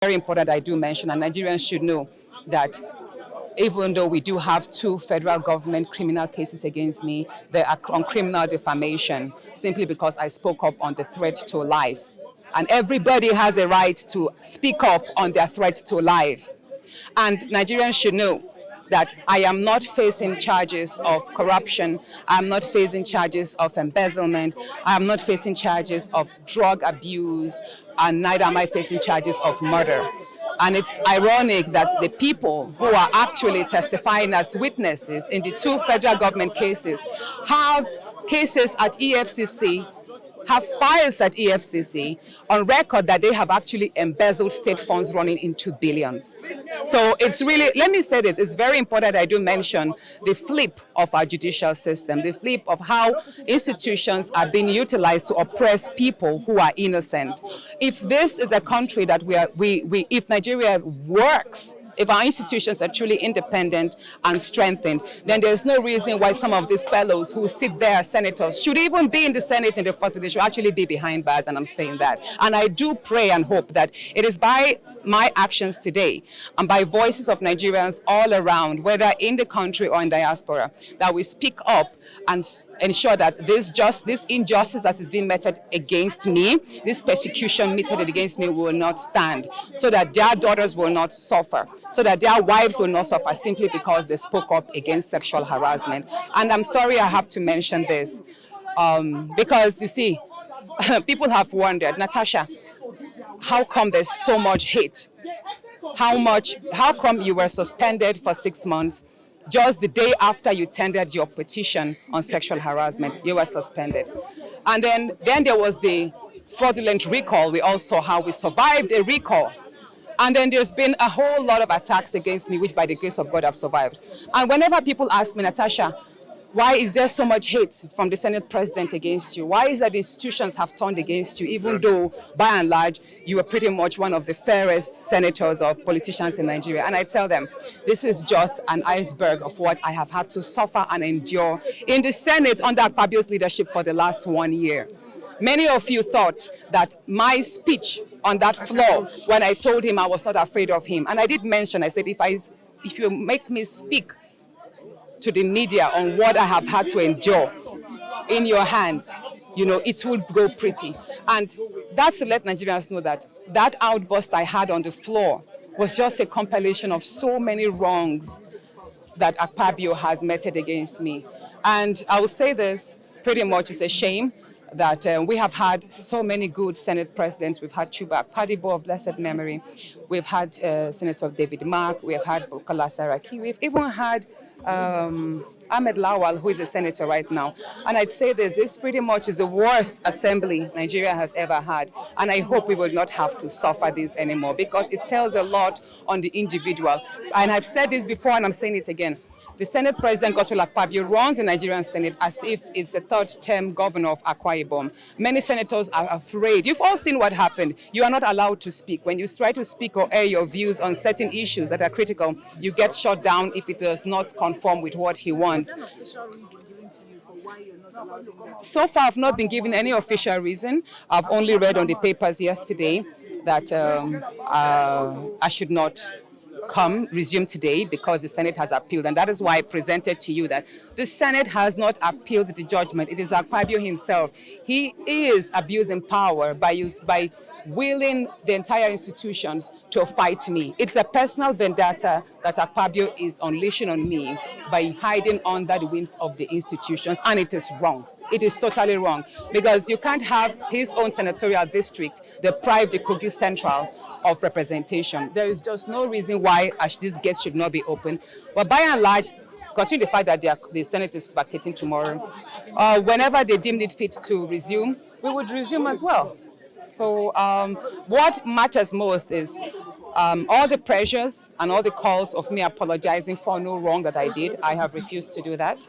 Very important I do mention, and Nigerians should know that even though we do have 2 federal government criminal cases against me, they are on criminal defamation simply because I spoke up on the threat to life. And everybody has a right to speak up on their threat to life. And Nigerians should know that I am not facing charges of corruption, I'm not facing charges of embezzlement, I'm not facing charges of drug abuse, and neither am I facing charges of murder. And it's ironic that the people who are actually testifying as witnesses in the 2 federal government cases have cases at EFCC, have files at EFCC on record that they have actually embezzled state funds running into billions. So it's really, let me say this, it's very important I do mention the flip of our judicial system, the flip of how institutions are being utilized to oppress people who are innocent. If this is a country that if Nigeria works, if our institutions are truly independent and strengthened, then there's no reason why some of these fellows who sit there as senators should even be in the Senate in the first place. They should actually be behind bars, and I'm saying that. And I do pray and hope that it is by my actions today and by voices of Nigerians all around, whether in the country or in diaspora, that we speak up and ensure that this injustice that is being meted against me, this persecution meted against me will not stand, so that their daughters will not suffer, so that their wives will not suffer simply because they spoke up against sexual harassment. And I'm sorry I have to mention this, because you see, people have wondered, Natasha, how come there's so much hate? How come you were suspended for 6 months? Just the day after you tendered your petition on sexual harassment, you were suspended. And then there was the fraudulent recall. We all saw how we survived a recall. And then there's been a whole lot of attacks against me, which by the grace of God I've survived. And whenever people ask me, Natasha, why is there so much hate from the Senate President against you? Why is it that the institutions have turned against you, even though, by and large, you are pretty much one of the fairest senators or politicians in Nigeria? And I tell them, this is just an iceberg of what I have had to suffer and endure in the Senate under Akpabio's leadership for the last 1 year. Many of you thought that my speech on that floor, when I told him I was not afraid of him, and I did mention, I said, if you make me speak to the media on what I have had to endure in your hands, you know, it would go pretty. And that's to let Nigerians know that that outburst I had on the floor was just a compilation of so many wrongs that Akpabio has meted against me. And I will say this, pretty much it's a shame that we have had so many good Senate presidents. We've had Chuba Akpabio of blessed memory. We've had Senator David Mark. We have had Bukola Saraki. We've even had Ahmed Lawal, who is a senator right now. And I'd say this pretty much is the worst assembly Nigeria has ever had. And I hope we will not have to suffer this anymore, because it tells a lot on the individual. And I've said this before and I'm saying it again. The Senate President, Godswill Akpabio, runs the Nigerian Senate as if it's the 3rd-term governor of Akwa Ibom. Many senators are afraid. You've all seen what happened. You are not allowed to speak. When you try to speak or air your views on certain issues that are critical, you get shut down if it does not conform with what he wants. So far, I've not been given any official reason. I've only read on the papers yesterday that I should not resume today because the Senate has appealed. And that is why I presented to you that the Senate has not appealed the judgment. It is Akpabio himself. He is abusing power by willing the entire institutions to fight me. It's a personal vendetta that Akpabio is unleashing on me by hiding under the wings of the institutions, and it is wrong. It is totally wrong, because you can't have his own senatorial district deprive the Kogi Central of representation. There is just no reason why these gates should not be open. But by and large, considering the fact that the Senate is vacating tomorrow, whenever they deem it fit to resume, we would resume as well. So what matters most is all the pressures and all the calls of me apologizing for no wrong that I did. I have refused to do that.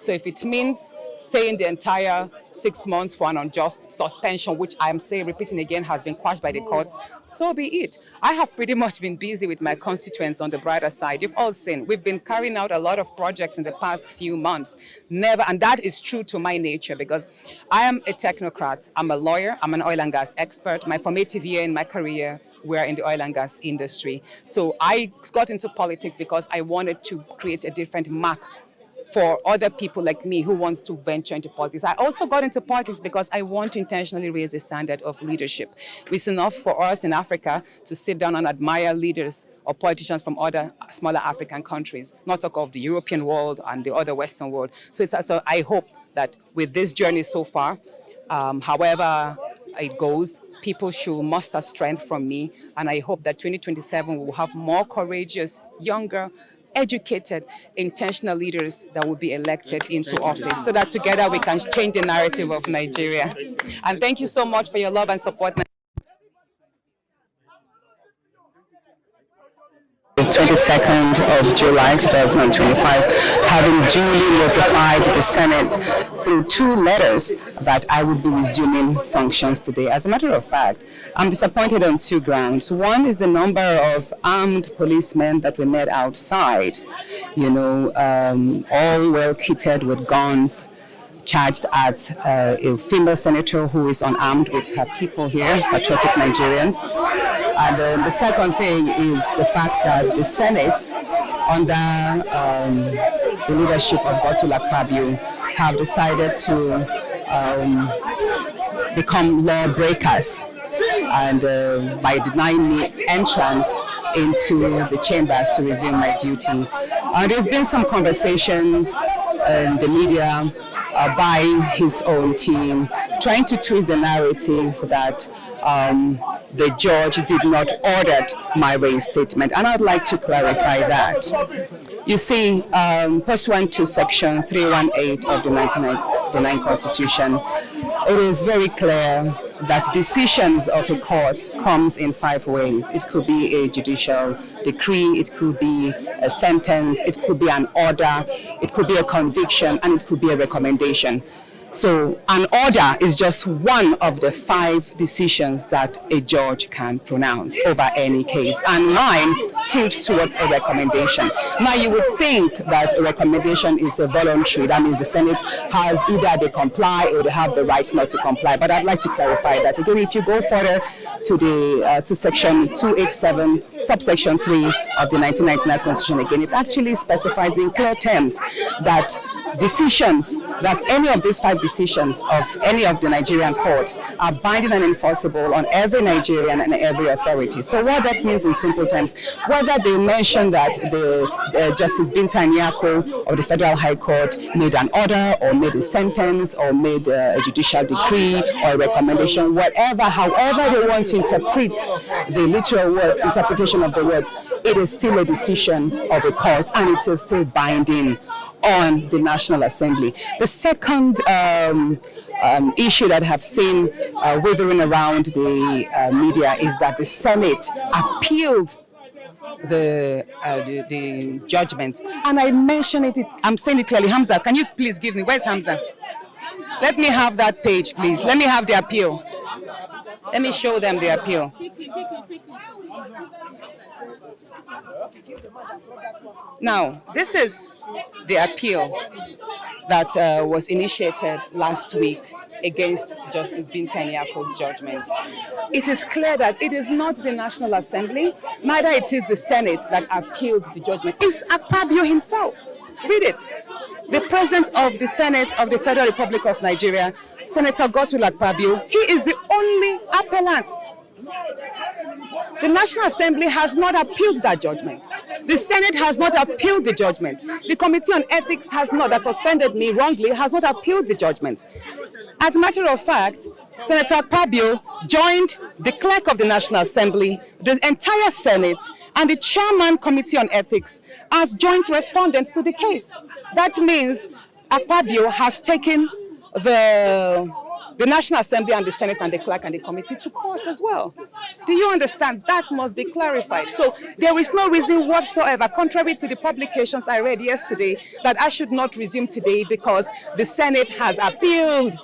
So if it means staying the entire 6 months for an unjust suspension, which I'm saying, repeating again, has been quashed by the courts, so be it. I have pretty much been busy with my constituents on the brighter side. You've all seen, we've been carrying out a lot of projects in the past few months. Never, and that is true to my nature because I am a technocrat. I'm a lawyer. I'm an oil and gas expert. My formative year in my career were in the oil and gas industry. So I got into politics because I wanted to create a different mark for other people like me who wants to venture into politics. I also got into politics because I want to intentionally raise the standard of leadership. It's enough for us in Africa to sit down and admire leaders or politicians from other smaller African countries, not talk of the European world and the other Western world. So I hope that with this journey so far, however it goes, people should muster strength from me, and I hope that 2027 we will have more courageous, younger, educated, intentional leaders that will be elected into office so that together we can change the narrative of Nigeria. And thank you so much for your love and support. 22nd of July 2025, having duly notified the Senate through 2 letters that I would be resuming functions today. As a matter of fact, I'm disappointed on 2 grounds. One is the number of armed policemen that we met outside, all well kitted with guns, charged at a female senator who is unarmed with her people here, patriotic Nigerians. And the second thing is the fact that the Senate, under the leadership of Akpabio, have decided to become lawbreakers and by denying me entrance into the chambers to resume my duty. There's been some conversations in the media by his own team, trying to twist the narrative that the judge did not order my reinstatement, and I'd like to clarify that. You see, pursuant to Section 318 of the 1999 Constitution, it is very clear that decisions of a court comes in 5 ways. It could be a judicial decree, it could be a sentence, it could be an order, it could be a conviction, and it could be a recommendation. So an order is just one of the 5 decisions that a judge can pronounce over any case, and mine tilt towards a recommendation. Now you would think that a recommendation is a voluntary, that means the Senate has either they comply or they have the right not to comply, but I'd like to clarify that. Again, if you go further to the to section 287 subsection 3 of the 1999 Constitution, again it actually specifies in clear terms that decisions, that's any of these 5 decisions of any of the Nigerian courts, are binding and enforceable on every Nigerian and every authority. So what that means in simple terms, whether they mention that the Justice Binta Nyako of the Federal High Court made an order or made a sentence or made a judicial decree or a recommendation, whatever, however they want to interpret the literal words, interpretation of the words, it is still a decision of a court and it is still binding on the National Assembly. The second issue that I have seen withering around the media is that the Senate appealed the judgment. And I mentioned it, I'm saying it clearly. Hamza, can you please give me, where's Hamza? Let me have that page, please. Let me have the appeal. Let me show them the appeal. Now, this is the appeal that was initiated last week against Justice Binta Nyako's judgment. It is clear that it is not the National Assembly, neither it is the Senate that appealed the judgment. It's Akpabio himself. Read it. The President of the Senate of the Federal Republic of Nigeria, Senator Godswill Akpabio, he is the only appellant. The National Assembly has not appealed that judgment. The Senate has not appealed the judgment. The Committee on Ethics has not, that suspended me wrongly, has not appealed the judgment. As a matter of fact, Senator Akpabio joined the clerk of the National Assembly, the entire Senate, and the Chairman Committee on Ethics as joint respondents to the case. That means Akpabio has taken the the National Assembly and the Senate and the clerk and the committee to court as well. Do you understand? That must be clarified. So there is no reason whatsoever, contrary to the publications I read yesterday, that I should not resume today because the Senate has appealed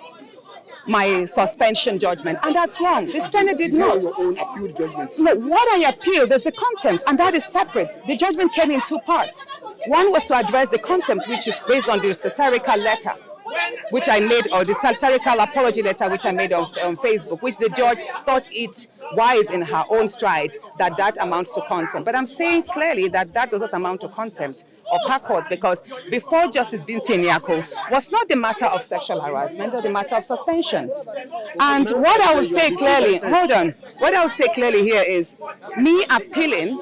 my suspension judgment, and that's wrong. The Senate did not. Your own appealed judgment. No, what I appealed is the contempt, and that is separate. The judgment came in two parts. One was to address the contempt, which is based on the satirical letter which I made, or the satirical apology letter which I made on Facebook, which the judge thought it wise in her own stride that amounts to contempt. But I'm saying clearly that does not amount to contempt of her court, because before Justice Binta Nyako was not the matter of sexual harassment or the matter of suspension. And what I will say clearly, hold on, what I will say clearly here is me appealing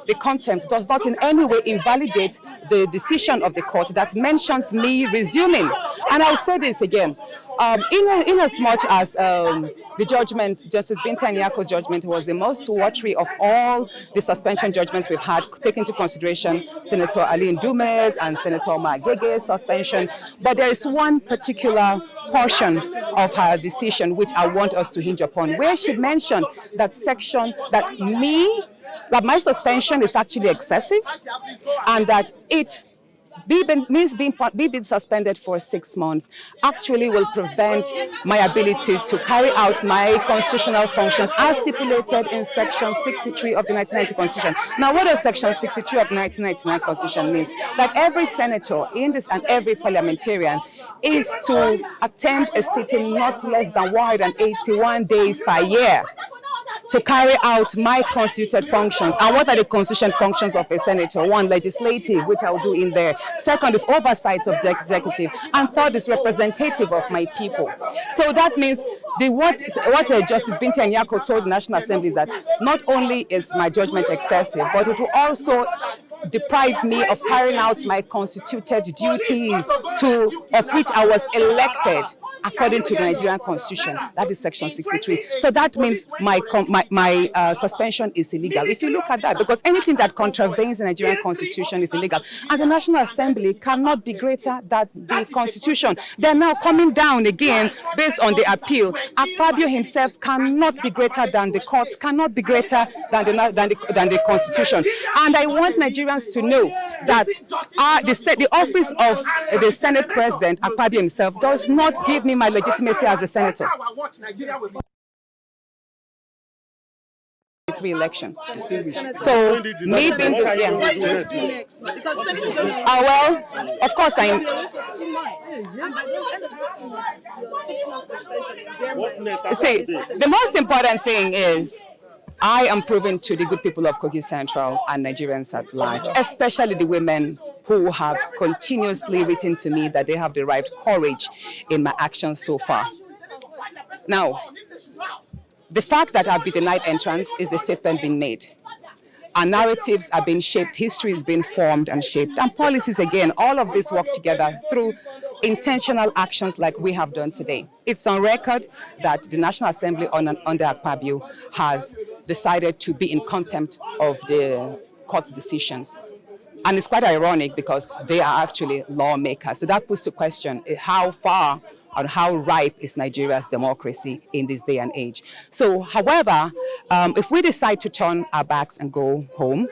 the contempt does not in any way invalidate the decision of the court that mentions me resuming. And I'll say this again, in as much as the judgment, Justice Binta Nyako's judgment was the most watery of all the suspension judgments we've had, taking into consideration Senator Ali Ndume's and Senator Magege's suspension. But there is one particular portion of her decision which I want us to hinge upon, where she mentioned that my suspension is actually excessive, and that being suspended for 6 months actually will prevent my ability to carry out my constitutional functions as stipulated in Section 63 of the 1990 Constitution. Now, what does Section 63 of the 1999 Constitution means? That every senator in this and every parliamentarian is to attend a sitting not less than 181 days per year to carry out my constituted functions. And what are the constitutional functions of a senator? One, legislative, which I'll do in there. Second is oversight of the executive. And third is representative of my people. So that means what Justice Binta Nyako told the National Assembly is that not only is my judgment excessive, but it will also deprive me of carrying out my constituted duties of which I was elected according to the Nigerian Constitution. That is Section 63. So that means my suspension is illegal. If you look at that, because anything that contravenes the Nigerian Constitution is illegal. And the National Assembly cannot be greater than the Constitution. They're now coming down again based on the appeal. Akpabio himself cannot be greater than the courts, cannot be greater than the Constitution. And I want Nigerians to know that the office of the Senate President, Akpabio himself, does not give me my legitimacy as a senator. Pre-election. So maybe well, of course I see. The most important thing is I am proving to the good people of Kogi Central and Nigerians at large, especially the women who have continuously written to me that they have derived courage in my actions so far. Now, the fact that I've been denied entrance is a statement being made. Our narratives are being shaped, history is being formed and shaped, and policies, again, all of this work together through intentional actions like we have done today. It's on record that the National Assembly under Akpabio has decided to be in contempt of the court's decisions. And it's quite ironic because they are actually lawmakers. So that puts to question how far and how ripe is Nigeria's democracy in this day and age. So, however, if we decide to turn our backs and go home,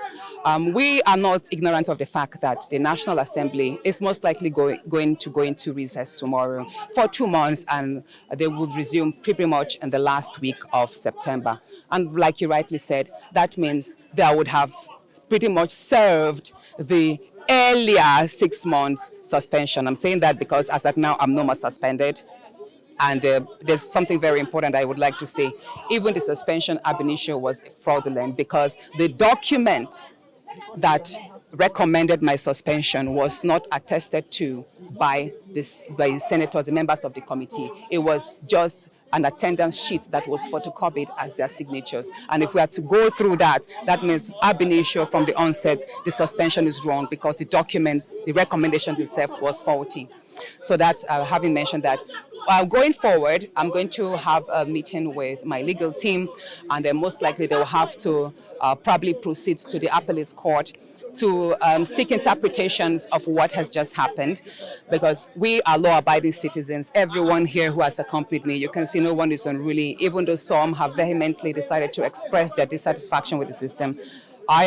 we are not ignorant of the fact that the National Assembly is most likely going to go into recess tomorrow for 2 months, and they will resume pretty much in the last week of September. And like you rightly said, that means they would have pretty much served the earlier 6 months suspension. I'm saying that because as at now, I'm no more suspended. And there's something very important I would like to say. Even the suspension ab initio was fraudulent because the document that recommended my suspension was not attested to by the senators, the members of the committee. It was just an attendance sheet that was photocopied as their signatures. And if we are to go through that, that means ab initio from the onset, the suspension is wrong because the documents, the recommendation itself was faulty. So that's having mentioned that. Going forward, I'm going to have a meeting with my legal team, and then most likely they will have to probably proceed to the appellate court to seek interpretations of what has just happened, because we are law-abiding citizens. Everyone here who has accompanied me, you can see no one is unruly, even though some have vehemently decided to express their dissatisfaction with the system.